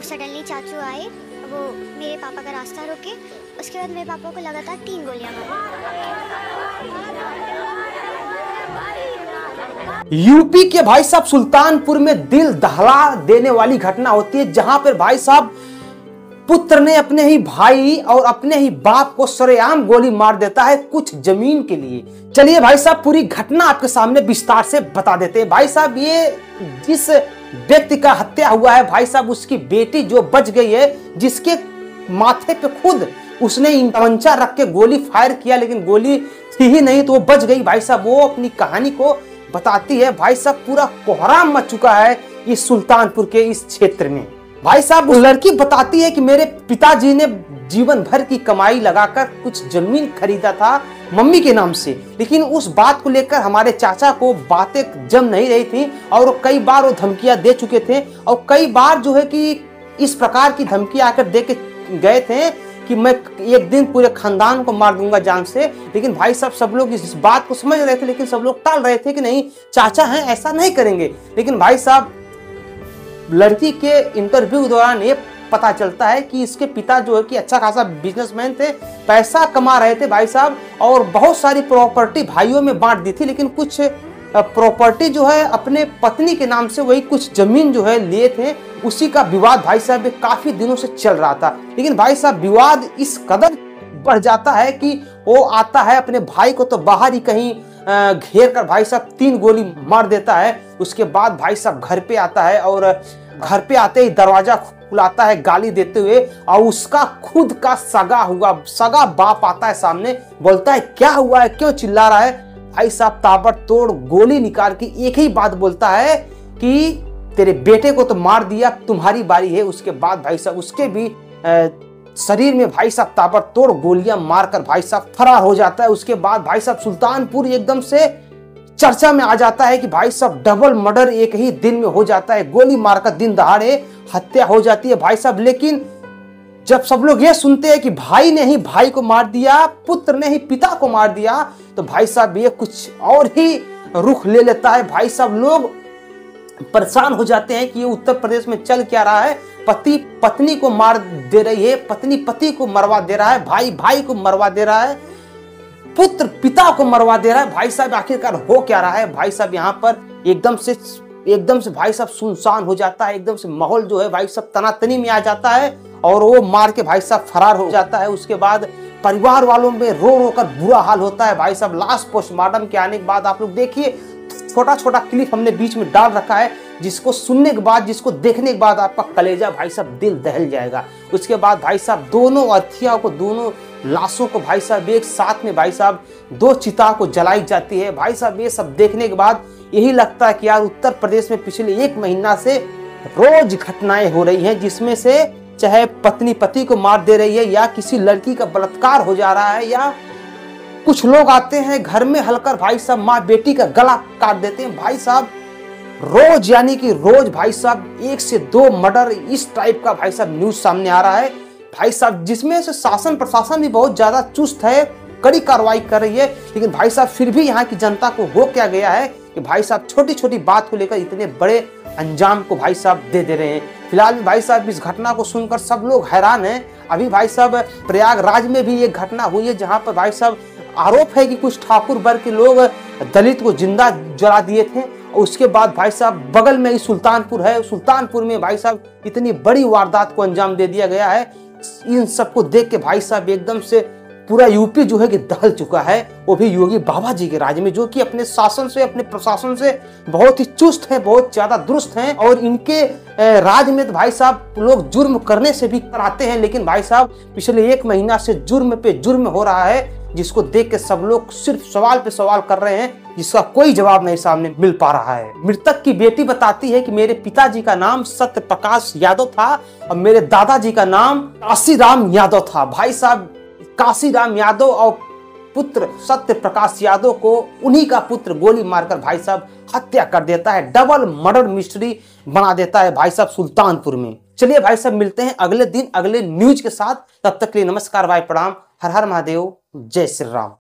Suddenly चाचू आए, वो मेरे पापा का रास्ता रोके, उसके बाद मेरे पापा को लगातार 3 गोलियां मारी। यूपी के भाई साहब सुल्तानपुर में दिल दहला देने वाली घटना होती है, जहां पर भाई साहब पुत्र ने अपने ही भाई और अपने ही बाप को सरेआम गोली मार देता है कुछ जमीन के लिए। चलिए भाई साहब पूरी घटना आपके सामने विस्तार से बता देते हैं। भाई साहब ये जिस व्यक्ति का हत्या हुआ है भाई साहब, उसकी बेटी जो बच गई है, जिसके माथे पे खुद उसने तमंचा रख के गोली फायर किया, लेकिन गोली थी ही नहीं तो वो बच गई। भाई साहब वो अपनी कहानी को बताती है। भाई साहब पूरा कोहराम मच चुका है इस सुल्तानपुर के इस क्षेत्र में। भाई साहब वो लड़की बताती है कि मेरे पिताजी ने जीवन भर की कमाई लगाकर कुछ जमीन खरीदा था मम्मी के नाम से, लेकिन उस बात को लेकर हमारे चाचा को बातें जम नहीं रही थी और कई बार वो धमकियां दे चुके थे और कई बार जो है कि इस प्रकार की धमकी आकर दे के गए थे कि मैं एक दिन पूरे खानदान को मार दूंगा जान से। लेकिन भाई साहब सब लोग इस बात को समझ रहे थे, लेकिन सब लोग टाल रहे थे कि नहीं चाचा हैं ऐसा नहीं करेंगे। लेकिन भाई साहब लड़की के इंटरव्यू के दौरान ये पता चलता है कि इसके पिता जो है कि अच्छा खासा बिजनेसमैन थे, पैसा कमा रहे थे भाई साहब, और बहुत सारी प्रॉपर्टी भाइयों में बांट दी थी, लेकिन कुछ प्रॉपर्टी जो है अपने पत्नी के नाम से वही कुछ जमीन जो है लिए थे, उसी का विवाद भाई साहब काफी दिनों से चल रहा था। लेकिन भाई साहब विवाद इस कदर बढ़ जाता है कि वो आता है अपने भाई को तो बाहर ही कहीं घेर कर भाई साहब 3 गोली मार देता है। उसके बाद भाई साहब घर पे आता है और घर पे आते ही दरवाजा खुलाता है गाली देते हुए, और उसका खुद का सगा बाप आता है सामने, बोलता है क्या हुआ है, क्यों चिल्ला रहा है। भाई साहब ताबड़तोड़ गोली निकाल के एक ही बात बोलता है कि तेरे बेटे को तो मार दिया, तुम्हारी बारी है। उसके बाद भाई साहब उसके भी शरीर में भाई साहब ताबड़तोड़ गोलियां मारकर भाई साहब फरार हो जाता है। उसके बाद भाई साहब सुल्तानपुर एकदम से चर्चा में आ जाता है कि भाई साहब डबल मर्डर एक ही दिन में हो जाता है, गोली मारकर दिन दहाड़े हत्या हो जाती है भाई साहब। लेकिन जब सब लोग ये सुनते हैं कि भाई ने ही भाई को मार दिया, पुत्र ने ही पिता को मार दिया, तो भाई साहब ये कुछ और ही रुख ले लेता है। भाई साहब लोग परेशान हो जाते हैं कि ये उत्तर प्रदेश में चल क्या रहा है, पति पत्नी को मार दे रही है, पत्नी पति को मरवा दे रहा है, भाई भाई को मरवा दे रहा है, पुत्र पिता को मरवा दे रहा है। भाई साहब आखिरकार हो क्या रहा है। भाई साहब यहाँ पर एकदम से भाई साहब सुनसान हो जाता है, एकदम से माहौल जो है भाई साहब तनातनी में आ जाता है और वो मार के भाई साहब फरार हो जाता है। उसके बाद परिवार वालों में रो रो कर बुरा हाल होता है भाई साहब। लास्ट पोस्टमार्टम के आने के बाद आप लोग देखिए, छोटा छोटा क्लिप हमने बीच में डाल रखा है, जिसको सुनने के बाद, जिसको देखने के बाद आपका कलेजा भाई साहब दिल दहल जाएगा। उसके बाद भाई साहब दोनों अर्थियों को, दोनों लाशों को भाई साहब एक साथ में भाई साहब 2 चिता को जलाई जाती है। भाई साहब ये सब देखने के बाद यही लगता है कि यार उत्तर प्रदेश में पिछले 1 महीना से रोज घटनाएं हो रही हैं, जिसमें से चाहे पत्नी पति को मार दे रही है, या किसी लड़की का बलात्कार हो जा रहा है, या कुछ लोग आते हैं घर में हलकर भाई साहब माँ बेटी का गला काट देते हैं। भाई साहब रोज यानी कि रोज भाई साहब 1 से 2 मर्डर इस टाइप का भाई साहब न्यूज सामने आ रहा है भाई साहब, जिसमें से शासन प्रशासन भी बहुत ज्यादा चुस्त है, कड़ी कार्रवाई कर रही है। लेकिन भाई साहब फिर भी यहाँ की जनता को हो क्या गया है कि भाई साहब छोटी छोटी बात को लेकर इतने बड़े अंजाम को भाई साहब दे रहे हैं। फिलहाल भाई साहब इस घटना को सुनकर सब लोग हैरान हैं। अभी भाई साहब प्रयागराज में भी एक घटना हुई है, जहाँ पर भाई साहब आरोप है कि कुछ ठाकुर वर्ग के लोग दलित को जिंदा जला दिए थे। और उसके बाद भाई साहब बगल में ही सुल्तानपुर है, सुल्तानपुर में भाई साहब इतनी बड़ी वारदात को अंजाम दे दिया गया है। इन सबको देख के भाई साहब एकदम से पूरा यूपी जो है कि दहल चुका है, वो भी योगी बाबा जी के राज में, जो कि अपने शासन से, अपने प्रशासन से बहुत ही चुस्त हैं, बहुत ज्यादा दुरुस्त हैं। और इनके राज में तो भाई साहब लोग जुर्म करने से भी कराते हैं, लेकिन भाई साहब पिछले 1 महीना से जुर्म पे जुर्म हो रहा है, जिसको देख के सब लोग सिर्फ सवाल पे सवाल कर रहे हैं, जिसका कोई जवाब नहीं सामने मिल पा रहा है। मृतक की बेटी बताती है कि मेरे पिताजी का नाम सत्य प्रकाश यादव था और मेरे दादाजी का नाम काशीराम यादव था। भाई साहब काशीराम यादव और पुत्र सत्य प्रकाश यादव को उन्हीं का पुत्र गोली मारकर भाई साहब हत्या कर देता है। डबल मर्डर मिस्ट्री बना देता है भाई साहब सुल्तानपुर में। चलिए भाई साहब मिलते हैं अगले दिन अगले न्यूज के साथ। तब तक के लिए नमस्कार, भाई प्रणाम, हर हर महादेव, जय श्री राम।